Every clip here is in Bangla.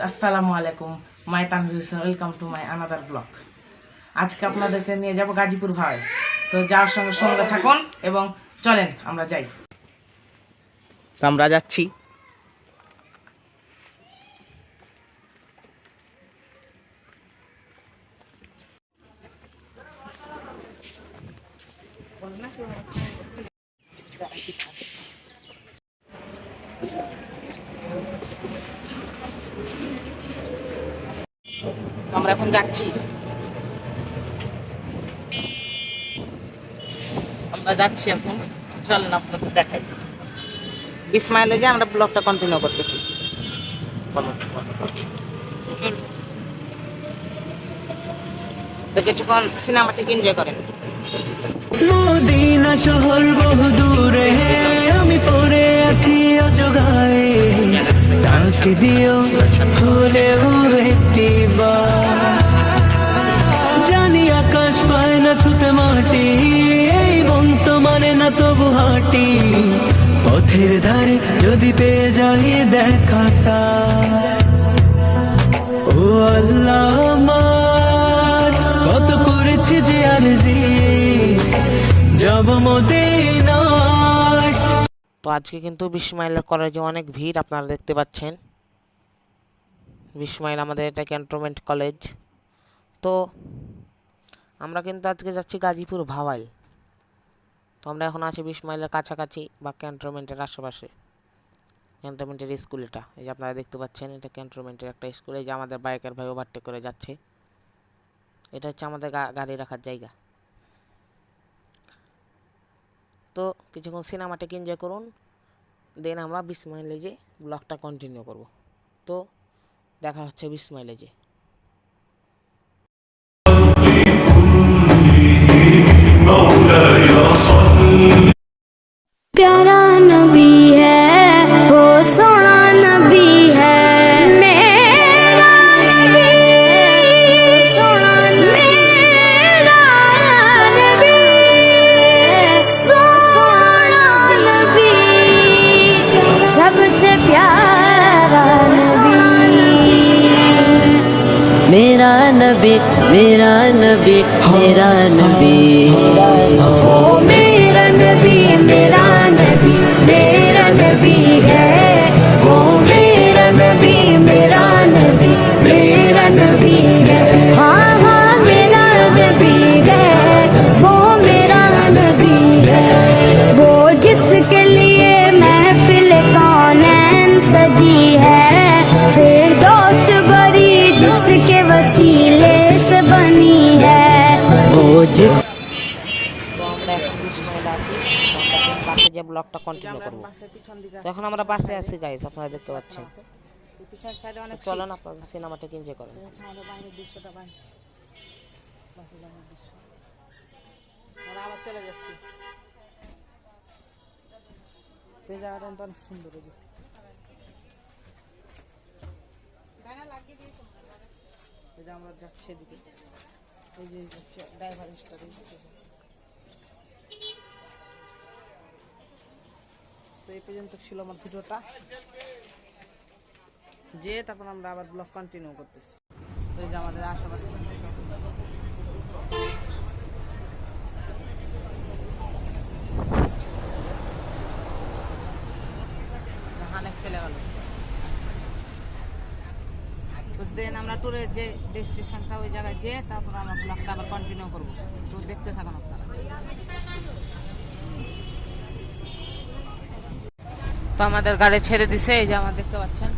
আসসালামু আলাইকুম, my Tanvir Hossain, welcome to my another blog. আজকে আপনাদেরকে নিয়ে যাব গাজীপুর ভাই। তো যাওয়ার সঙ্গে সঙ্গে থাকুন এবং চলেন আমরা যাই। আমরা যাচ্ছি। আমরা এখন যাচ্ছি এখন। চলেন আপনাদের দেখাই। বিসমাইলে যে আমরা ব্লগটা কন্টিনিউ করতেছি। তো কিছুক্ষণ সিনেমাটিক এনজয় করেন। মদিনা শহর বহু দূরে, আমি পড়ে আছি অজগায়। ডাকে দিও হলেও একটি জানি আকাশ পায় না ছুতে মাটি, এই মন তো মানে না তবু হাঁটি। পথের ধারে যদি পেয়ে যাই দেখাটা, ও আল্লাহ আমার কত করেছি যে আরজি যাব মদিনায়। তো আজকে কিন্তু 20 মাইলের কলেজে অনেক ভিড় আপনারা দেখতে পাচ্ছেন। 20 মাইল আমাদের এটা ক্যান্টনমেন্ট কলেজ। তো আমরা কিন্তু আজকে যাচ্ছি গাজীপুর ভাওয়াল। তো আমরা এখন আছি 20 মাইলের কাছাকাছি বা ক্যান্টনমেন্টের আশেপাশে। ক্যান্টনমেন্টের স্কুল এটা, এই যে আপনারা দেখতে পাচ্ছেন, এটা ক্যান্টনমেন্টের একটা স্কুল। এই যে আমাদের বাইকের ভাই ওভারটেক করে যাচ্ছে। এটা হচ্ছে আমাদের গাড়ি রাখার জায়গা। তো কিছুক্ষণ সিনেমাটিক এনজয় করুন, দেন আমরা 20 মাইলে যে ব্লগটা কন্টিনিউ করব। তো দেখা হচ্ছে 20 মাইলে যে। प्यारा नबी है वो, सोना नबी है मेरा नबी, सोना मेरा नबी, सोना नबी, सबसे प्यारा नबी। मेरा नबी मेरा नबी मेरा नबी, वो मेरा नबी, मेरा नबी, मेरा नबी है। वो मेरा नबी, मेरा नबी, मेरा नबी है। हाँ हाँ मेरा नबी है, वो मेरा नबी है। वो जिसके लिए महफिल कौनैन सजी है, फिरदौस बरी जिसके वसीले से बनी है। वो जिस তো আমরা এখন 20 মাইলে আছি। তো আমরা দেন বাসে যে ব্লগটা কন্টিনিউ করব। তো এখন আমরা বাসে আছি গাইস, আপনারা দেখতে পাচ্ছেন। তো চলেন আপনাদের সিনেমাটিক এনজয় করেন। আবার চলে যাচ্ছি। এই জায়গাটা অনেক সুন্দর। এই যে আমরা যাচ্ছি এদিকে। এই যে হচ্ছে ড্রাইভার স্টার। তো এই পর্যন্ত ছিল আমার ভিডিওটা, যে তারপর আমরা আবার ব্লগ কন্টিনিউ করতেছি। তো এই যে আমাদের আশেপাশে অনেক চলে গেল। তো দেন আমরা ট্যুরের যে ডেস্টিনেশনটা ওই জায়গায় যেয়ে তারপর আমরা ব্লগটা আবার কন্টিনিউ করবো। তো দেখতে থাকুন আপনারা। তো আমাদের গাড়ি ছেড়ে দিছে, এই যে আমার দেখতে পাচ্ছেন।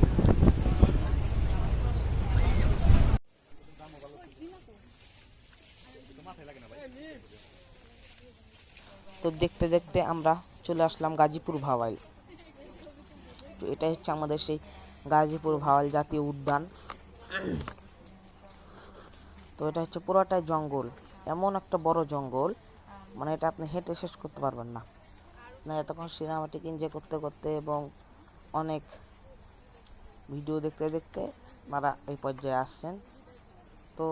তো দেখতে দেখতে আমরা চলে আসলাম গাজীপুর ভাওয়াল। তো এটা হচ্ছে আমাদের সেই গাজীপুর ভাওয়াল জাতীয় উদ্যান। তো এটা হচ্ছে পুরোটাই জঙ্গল, এমন একটা বড় জঙ্গল, মানে এটা আপনি হেঁটে শেষ করতে পারবেন না। মানে এতক্ষণ সিনেমাটিক এনজয় করতে করতে এবং অনেক ভিডিও দেখতে দেখতে আপনারা এই পর্যায়ে আসছেন। তো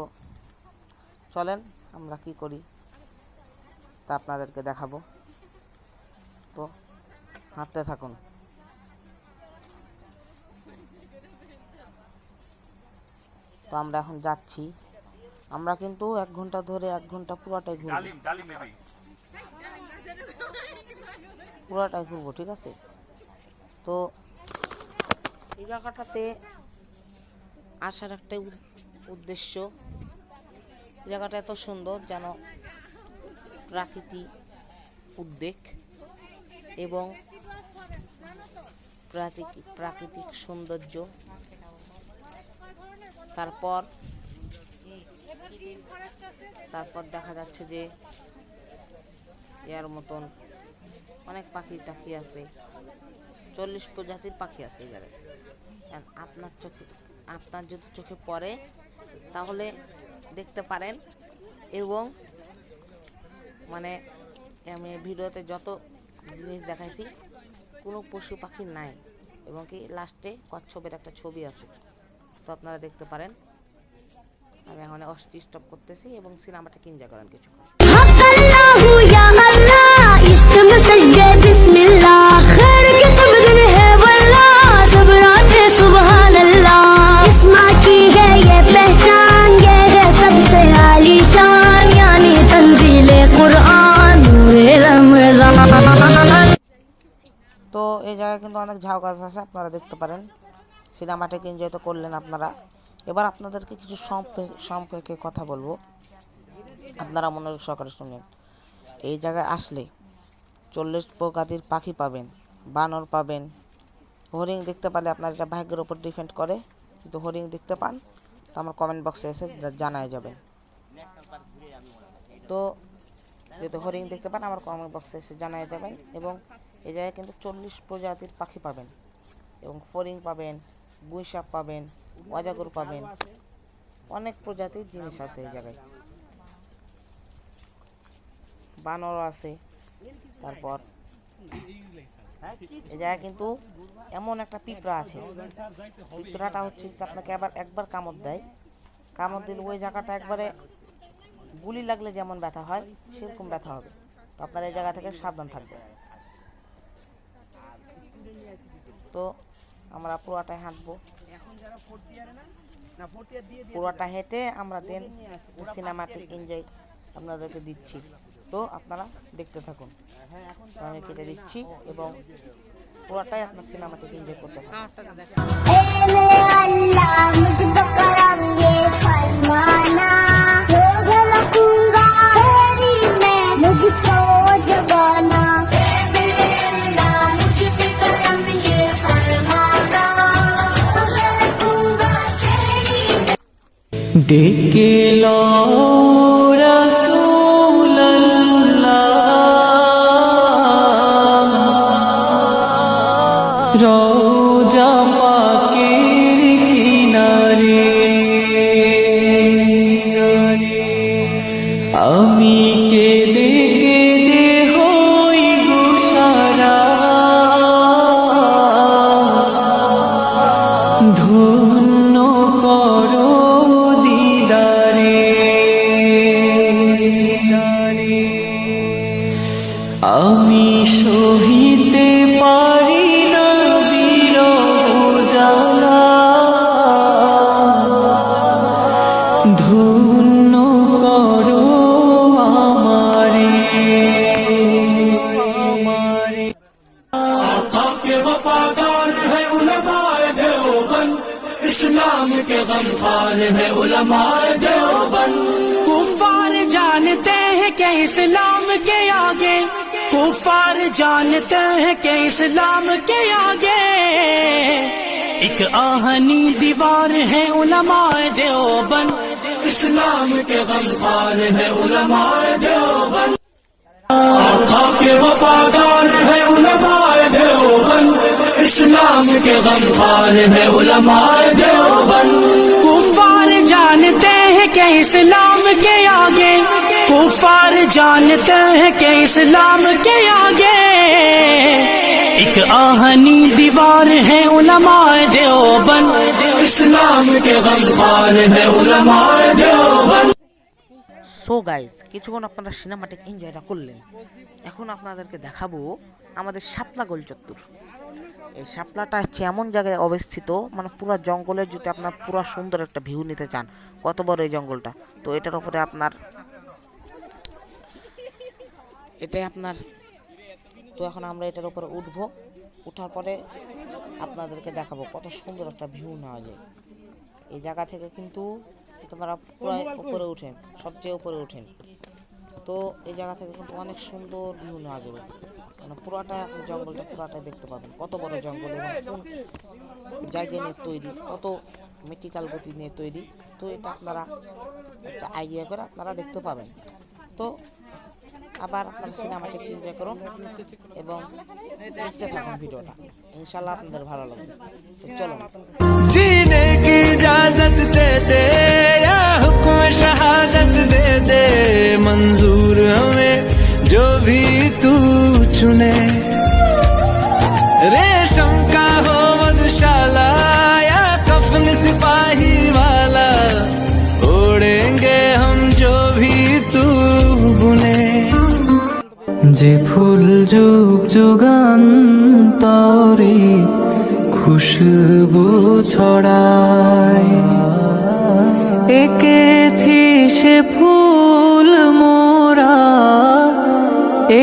চলেন আমরা কি করি তা আপনাদেরকে দেখাবো। তো হাঁটতে থাকুন। তো আমরা এখন যাচ্ছি। আমরা কিন্তু 1 ঘন্টা ধরে 1 ঘন্টা পুরোটাই ঘুরবো, পুরোটাই ঘুরবো, ঠিক আছে? তো এই জায়গাটাতে আসার একটা উদ্দেশ্য, জায়গাটা এত সুন্দর যেন প্রাকৃতিক উদ্বেগ এবং প্রাকৃতিক সৌন্দর্য। তারপর দেখা যাচ্ছে যে এর মতন অনেক পাখি টাখি আছে, 40 প্রজাতির পাখি আছে এখানে। আপনার যদি চোখে পড়ে তাহলে দেখতে পারেন। এবং মানে আমি ভিডিওতে যত জিনিস দেখাইছি কোনো পশু পাখি নাই, এবং কি লাস্টে কচ্ছপের একটা ছবি আছে, তো আপনারা দেখতে পারেন। আমি এখন স্টপ করতেছি এবং সিনেমাটাকে এনজয় করেন কিছুক্ষণ। अल्लाहू या अल्लाह इश्क में सज्जे बिस्मिल्लाह खैर के सब दिन है वल्लाह सब रातें सुबहान अल्लाह इस्मा की है ये पहचान ये है सबसे आलीशान यानी तंजीले कुरान नूरे रमजान। তো এই জায়গায় কিন্তু অনেক ঝাউ গাছ আছে, আপনারা দেখতে পারেন। সিনেমাটাকে এনজয় তো করলেন আপনারা। এবার আপনাদেরকে কিছু সম্পর্কে কথা বলবো, আপনারা মনোযোগ সহকারে শুনেন। এই জায়গায় আসলে 40 প্রজাতির পাখি পাবেন, বানর পাবেন, হরিণ দেখতে পারলে আপনার এটা ভাগ্যের উপর ডিপেন্ড করে। কিন্তু হরিণ দেখতে পান তো আমার কমেন্ট বক্সে এসে জানায় যাবেন। তো যদি হরিণ দেখতে পান আমার কমেন্ট বক্সে এসে জানায় যাবেন। এবং এই জায়গায় কিন্তু 40 প্রজাতির পাখি পাবেন, এবং ফড়িং পাবেন, গুইসাপ পাবেন, অজগর পাবেন, অনেক প্রজাতির জিনিস আছে এই জায়গায়। বানর আছে। তারপর এই জায়গায় কিন্তু এমন একটা পিঁপড়া আছে, পিঁপড়াটা হচ্ছে আপনাকে একবার কামড় দেয়, কামড় দিলে ওই জায়গাটা একবারে গুলি লাগলে যেমন ব্যথা হয় সেরকম ব্যথা হবে। তো আপনারা এই জায়গা থেকে সাবধান থাকবেন। তো আমরা পুরোটাই হাঁটবো, পুরোটা হেঁটে আমরা দেন সিনেমাটিক এনজয় আপনাদেরকে দিচ্ছি। তো আপনারা দেখতে থাকুন। তো আমি কেটে দিচ্ছি এবং পুরোটাই আপনার সিনেমাটিক এনজয় করতে থাকুন। ডেকে লো রাসূলুল্লাহ রওজা পাকের কিনারে আমি কেঁদে কেঁদে হই গো সারা ধন্য করো আমি সহিতে পারি না বিরহ জ্বালা ধন্য করো আমারে के वफादार है उलमाए देवबंद इस्लाम के गमखार है उलमाए देवबंद कुफार जानते हैं कि इस्लाम के आगे कुफार जानते हैं कि इस्लाम के आगे एक आहनी दीवार है उलमाए देवबंद इस्लाम के गमखार है उलमाए देवबंद के वफादार है उलमाए देवबंद इस्लाम के गमखार है उलमाए देवबंद कुफार जानते हैं कि इस्लाम के आगे कुफार जानते हैं कि इस्लाम के आगे एक आहनी दीवार है उलमाए देवबंद इस्लाम के गमखार है उलमाए देवबंद। সো গাইস, কিছুক্ষণ আপনারা সিনেমাটিক এনজয়টা করলেন। এখন আপনাদেরকে দেখাবো আমাদের শাপলা গোল চত্বর। এই শাপলাটা হচ্ছে এমন জায়গায় অবস্থিত, মানে পুরো জঙ্গলের, যদি আপনার পুরো সুন্দর একটা ভিউ নিতে চান, কত বড় এই জঙ্গলটা, তো এটার উপরে আপনার এটাই আপনার। তো এখন আমরা এটার উপরে উঠবো, উঠার পরে আপনাদেরকে দেখাবো কত সুন্দর একটা ভিউ নেওয়া যায় এই জায়গা থেকে। কিন্তু তোমরা পুরো উপরে উঠেন, সবচেয়ে উপরে উঠেন, তো এই জায়গা থেকে কিন্তু অনেক সুন্দর ভিউ নেওয়া যাবে, মানে পুরাটা আপনি জঙ্গলটা পুরাটাই দেখতে পাবেন, কত বড় জঙ্গল এবং কোন জায়গা নিয়ে তৈরি, কত মেটিক্যাল গতি নিয়ে তৈরি। তো এটা আপনারা একটা আইডিয়া করে আপনারা দেখতে পাবেন। তো আবার আপনারা সিনেমাটিক এনজয় করুন এবং দেখতে থাকুন ভিডিওটা, ইনশাল্লাহ আপনাদের ভালো লাগবে। তো চলুন। जीने की इजाजत दे दे या हुक्म शहादत दे दे, मंजूर हमें जो भी तू चुने। रेशम का हो मधुशाला या कफन सिपाही वाला, ओढ़ेंगे हम जो भी तू बुने। যে ফুল যুগ যুগান্তরে খুশবু ছড়ায়, এঁকেছি সে ফুল মোরা,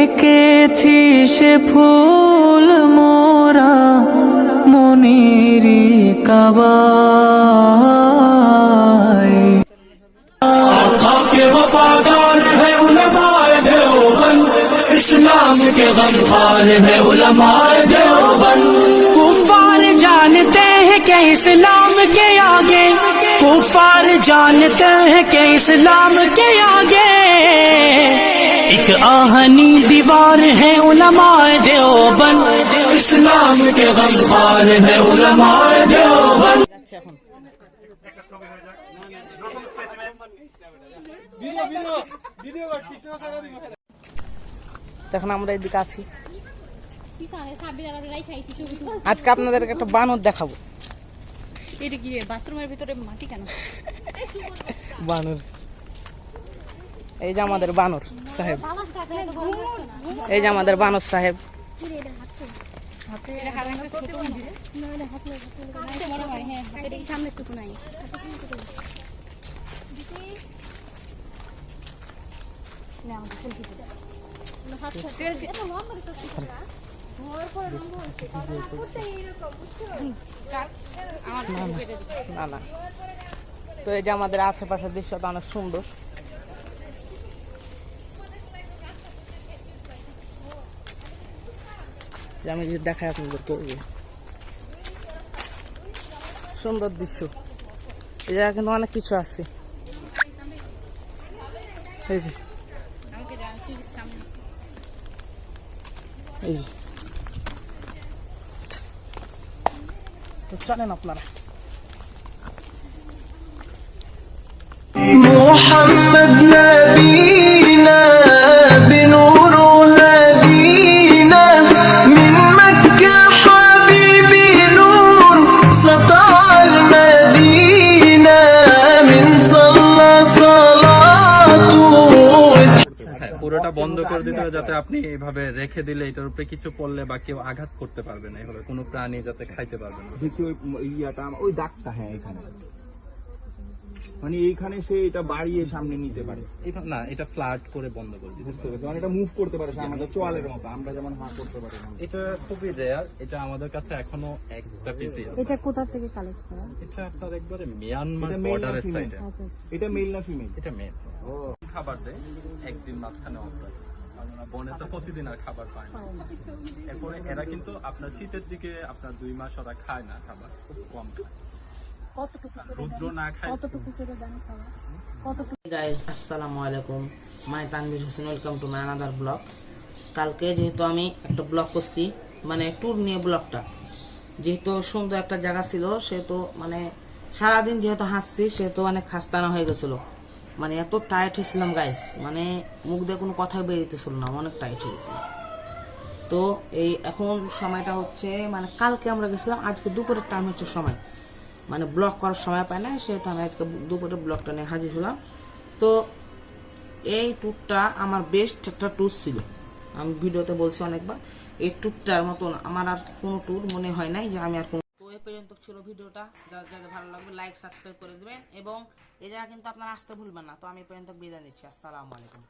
এঁকেছি সে ফুল মোরা মনেরই কাবায়। आका के वफादार है उलमाए देवबंद, इस्लाम के गमखार है उलमाए देवबंद। कुफार जानते हैं कि इस्लाम के आगे, कुफार जानते हैं कि इस्लाम के आगे एक आहनी दीवार है उलमाए देवबंद। इस्लाम के गमखार है उलमाए देवबंद। এখন আমরা এদিকে আছি, পিছনে সাবির আলাদাই খাইছি ছবি তুলে। আজকে আপনাদেরকে একটা বানর দেখাবো। এটা কি রে, বাথরুমের ভিতরে মাটি কেন? বানর, এই যে আমাদের বানর সাহেব, বালাস কাটলে তো বড় করতো না। এই যে আমাদের বানর সাহেব। এটা হাতে একটা ছোট মন্দির। না এটা হাতে কাটতে মনে হয়, হ্যাঁ হাতের এই সামনে একটু নাই। না আমাদের সেলফি দিতে। সেলফি এটা লম্বা দিতে না। বড় করে লম্বা হচ্ছে। করতে এরকম বুঝছো? আমার কেটে দিতে। না না, তো এই যে আমাদের আশেপাশের দৃশ্যটা অনেক সুন্দর। যে আমি যদি দেখাই আপনাদেরকে, ওই যে সুন্দর দৃশ্য, এই জায়গায় কিন্তু অনেক কিছু আছে। এই যে এই যে, তো চলেন আপনারা। محمد نبينا بنور هدينا، من مكة حبيبي نور سطع المدينة، من صلى صلاته পুরোটা বন্ধ করে দিতে হবে, যাতে আপনি এইভাবে রেখে দিলে এটার উপরে কিছু পড়লে বা কেউ আঘাত করতে পারবে না, এইভাবে কোনো প্রাণী যাতে খাইতে পারবে না। দেখি ওই ইয়াটা ওই দাগটা, হ্যাঁ এখানে, মানে এইখানে সে এটা বাড়িয়ে সামনে নিতে পারে। এটা না, এটা ফ্ল্যাট করে বন্ধ করে দিতে বুঝতে পেরেছি, মানে এটা মুভ করতে পারে সে আমাদের চোয়ালের মতো, আমরা যেমন হাঁ করতে পারি না। এটা খুবই রেয়ার, এটা আমাদের কাছে এখনো একটা পিসি আছে। এটা কোথা থেকে কালেক্ট করা? এটা আপনার একবারে মিয়ানমার এটা male না বর্ডারের female? সাইডে। এটা মেল না ফিমেল? এটা মেয়ে খাবার দেয়, একদিন মাঝখানে অফ করে, কারণ বনে তো প্রতিদিন আর খাবার পায় না। এরপরে এরা কিন্তু আপনার শীতের দিকে আপনার 2 মাস ওরা খায় না, খাবার খুব কম খায়, রুদ্র না খায়। গাইজ আসসালামু আলাইকুম, my Tanvir Hossain, welcome to my another blog. কালকে যেহেতু আমি একটা ব্লগ করছি, মানে ট্যুর নিয়ে ব্লগটা, যেহেতু সুন্দর একটা জায়গা ছিল, সেহেতু মানে সারাদিন যেহেতু হাঁটছি, সেহেতু অনেক খাস্তানা হয়ে গেছিলো, মানে এত টায়ার্ড হয়েছিলাম গাইজ, মানে মুখ দিয়ে কোনো কথাই বেরিয়েছিল না, অনেক টায়ার্ড হয়েছিল। তো এই এখন সময়টা হচ্ছে, মানে কালকে আমরা গেছিলাম, আজকে দুপুরের টাইম হচ্ছে সময়, মানে ব্লগ করার সময় পায় না, সেহেতু আমি আজকে দুপুরে ব্লগটা নিয়ে হাজির হলাম। তো এই ট্যুরটা আমার বেস্ট একটা ট্যুর ছিল, আমি ভিডিওতে বলছি অনেকবার, এই ট্যুরটার মতন আমার আর কোনো ট্যুর মনে হয় নাই যে আমি আর কোনো। তো এই পর্যন্ত ছিল ভিডিওটা, যাদের ভালো লাগবে লাইক সাবস্ক্রাইব করে দেবেন এবং এই জায়গা কিন্তু আপনারা আসতে ভুলবেন না। তো আমি এই পর্যন্ত বিদায় নিচ্ছি, আসসালামু আলাইকুম।